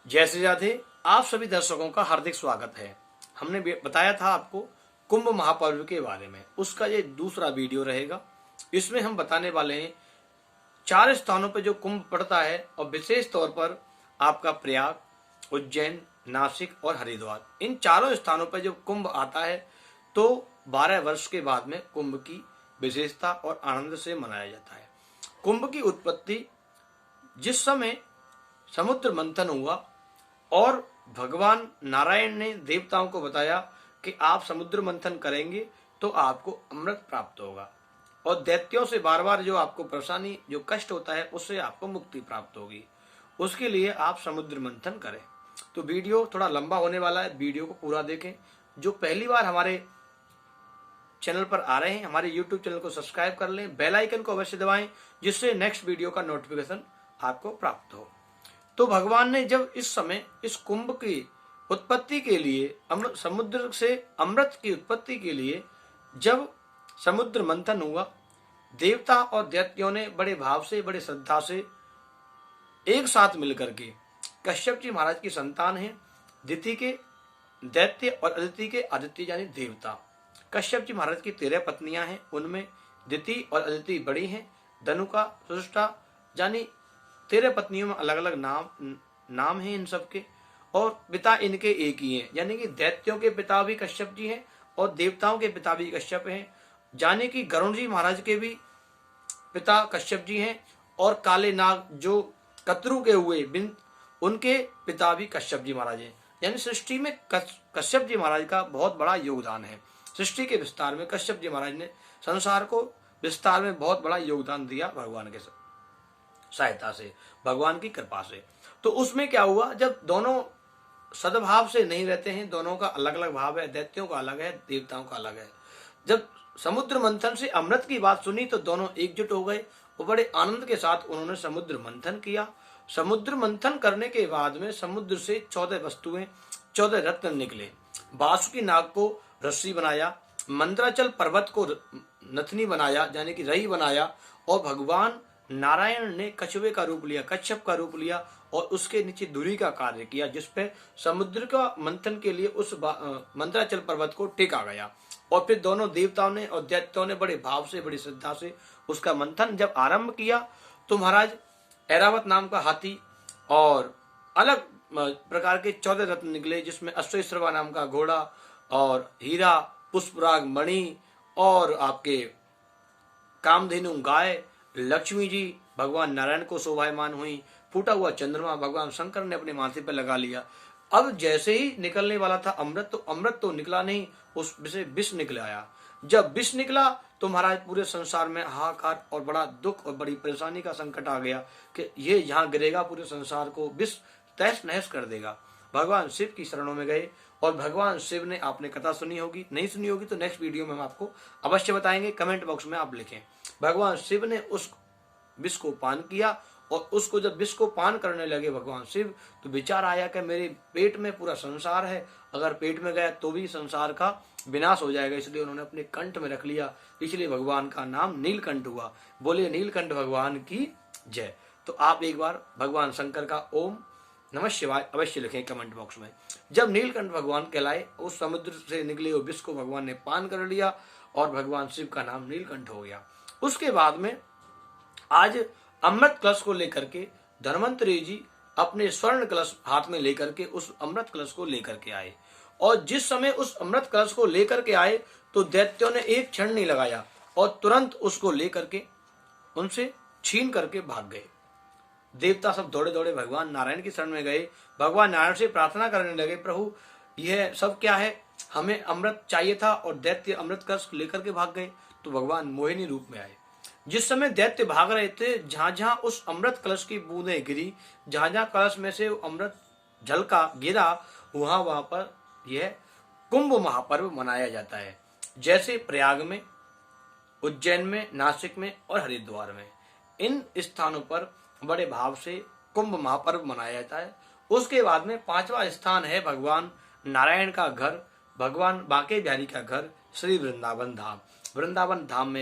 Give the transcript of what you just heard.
जय श्री राधे। आप सभी दर्शकों का हार्दिक स्वागत है। हमने बताया था आपको कुंभ महापर्व के बारे में, उसका ये दूसरा वीडियो रहेगा। इसमें हम बताने वाले हैं 4 स्थानों पर जो कुंभ पड़ता है और विशेष तौर पर आपका प्रयाग, उज्जैन, नासिक और हरिद्वार, इन चारों स्थानों पर जब कुंभ आता है तो 12 वर्ष के बाद में कुंभ की विशेषता और आनंद से मनाया जाता है। कुंभ की उत्पत्ति जिस समय समुद्र मंथन हुआ और भगवान नारायण ने देवताओं को बताया कि आप समुद्र मंथन करेंगे तो आपको अमृत प्राप्त होगा और दैत्यों से बार बार जो आपको परेशानी, जो कष्ट होता है, उससे आपको मुक्ति प्राप्त होगी। उसके लिए आप समुद्र मंथन करें। तो वीडियो थोड़ा लंबा होने वाला है, वीडियो को पूरा देखें। जो पहली बार हमारे चैनल पर आ रहे हैं, हमारे YouTube चैनल को सब्सक्राइब कर लें, बेल आइकन को अवश्य दबाएं जिससे नेक्स्ट वीडियो का नोटिफिकेशन आपको प्राप्त हो। तो भगवान ने जब इस समय इस कुंभ की उत्पत्ति के लिए, समुद्र से अमृत की उत्पत्ति के लिए जब समुद्र मंथन हुआ, देवता और दैत्यों ने बड़े भाव से, बड़े श्रद्धा से एक साथ मिलकर के, कश्यप जी महाराज की संतान है दिति के दैत्य और अदिति के आदित्य यानी देवता। कश्यप जी महाराज की 13 पत्नियां हैं, उनमें दिति और अदिति बड़ी हैं। धनुका, सुष्टा यानी 13 पत्नियों में अलग अलग नाम हैं इन सबके, और पिता इनके एक ही हैं, यानी कि दैत्यों के पिता भी कश्यप जी हैं और देवताओं के पिता भी कश्यप हैं। यानी कि गरुण जी महाराज के भी पिता कश्यप जी हैं और काले नाग जो कतरु के हुए उनके पिता भी कश्यप जी महाराज हैं। यानी सृष्टि में कश्यप जी महाराज का बहुत बड़ा योगदान है। सृष्टि के विस्तार में कश्यप जी महाराज ने संसार को विस्तार में बहुत बड़ा योगदान दिया भगवान के सहायता से, भगवान की कृपा से। तो उसमें क्या हुआ, जब दोनों सद्भाव से नहीं रहते हैं, दोनों का अलग अलग भाव है, दैत्यों का अलग है, देवताओं का अलग है। जब समुद्र मंथन से अमृत की बात सुनी तो दोनों एकजुट हो गए और बड़े आनंद के साथ उन्होंने समुद्र मंथन किया। समुद्र मंथन करने के बाद में समुद्र से 14 वस्तुएं, 14 रत्न निकले। बासुकी नाग को रस्सी बनाया, मंदराचल पर्वत को नथनी बनाया यानी कि रही बनाया, और भगवान नारायण ने कछुए का रूप लिया, कच्छप का रूप लिया और उसके नीचे धुरी का कार्य किया, जिसपे समुद्र का मंथन के लिए उस मंदराचल पर्वत को टेका गया। और फिर दोनों देवताओं ने और दैत्यों ने बड़े भाव से, बड़ी श्रद्धा से उसका मंथन जब आरंभ किया तो महाराज ऐरावत नाम का हाथी और अलग प्रकार के 14 रत्न निकले, जिसमें अश्वश्रवा नाम का घोड़ा और हीरा, पुष्पराग मणि और आपके कामधेनु गाय, लक्ष्मी जी भगवान नारायण को शोभायमान हुई, फूटा हुआ चंद्रमा भगवान शंकर ने अपने माथे पर लगा लिया। अब जैसे ही निकलने वाला था अमृत तो निकला नहीं, उससे विष निकल आया। जब विष निकला तो महाराज पूरे संसार में हाहाकार और बड़ा दुख और बड़ी परेशानी का संकट आ गया कि ये यहाँ गिरेगा, पूरे संसार को विष तहस नहस कर देगा। भगवान शिव की शरणों में गए और भगवान शिव ने, आपने कथा सुनी होगी, नहीं सुनी होगी तो नेक्स्ट वीडियो में हम आपको अवश्य बताएंगे, कमेंट बॉक्स में आप लिखें। भगवान शिव ने उस विष को पान किया और उसको जब विष को पान करने लगे भगवान शिव, तो विचार आया कि मेरे पेट में पूरा संसार है, अगर पेट में गया तो भी संसार का विनाश हो जाएगा, इसलिए उन्होंने अपने कंठ में रख लिया। इसलिए भगवान का नाम नीलकंठ हुआ। बोले नीलकंठ भगवान की जय। तो आप एक बार भगवान शंकर का ओम नमः शिवाय अवश्य लिखें कमेंट बॉक्स में। जब नीलकंठ भगवान कहलाए, उस समुद्र से निकले हुए विष को भगवान ने पान कर लिया और भगवान शिव का नाम नीलकंठ हो गया। उसके बाद में आज अमृत कलश को लेकर के धन्वंतरी जी अपने स्वर्ण कलश हाथ में लेकर के उस अमृत कलश को लेकर के आए, और जिस समय उस अमृत कलश को लेकर के आए तो दैत्यों ने एक क्षण नहीं लगाया और तुरंत उसको लेकर के उनसे छीन करके भाग गए। देवता सब दौड़े दौड़े भगवान नारायण की शरण में गए, भगवान नारायण से प्रार्थना करने लगे, प्रभु यह सब क्या है, हमें अमृत चाहिए था और दैत्य अमृत कलश लेकर के भाग गए। तो भगवान मोहिनी रूप में आए। जिस समय दैत्य भाग रहे थे, जहां जहां उस अमृत कलश की बूंदें गिरी, जहां जहां कलश में से अमृत झलका गिरा, वहां पर यह कुंभ महापर्व मनाया जाता है। जैसे प्रयाग में, उज्जैन में, नासिक में और हरिद्वार में, इन स्थानों पर बड़े भाव से कुंभ महापर्व मनाया जाता है। उसके बाद में 5वां स्थान है भगवान नारायण का घर, भगवान बांके बिहारी का घर, श्री वृंदावन धाम। वृंदावन धाम में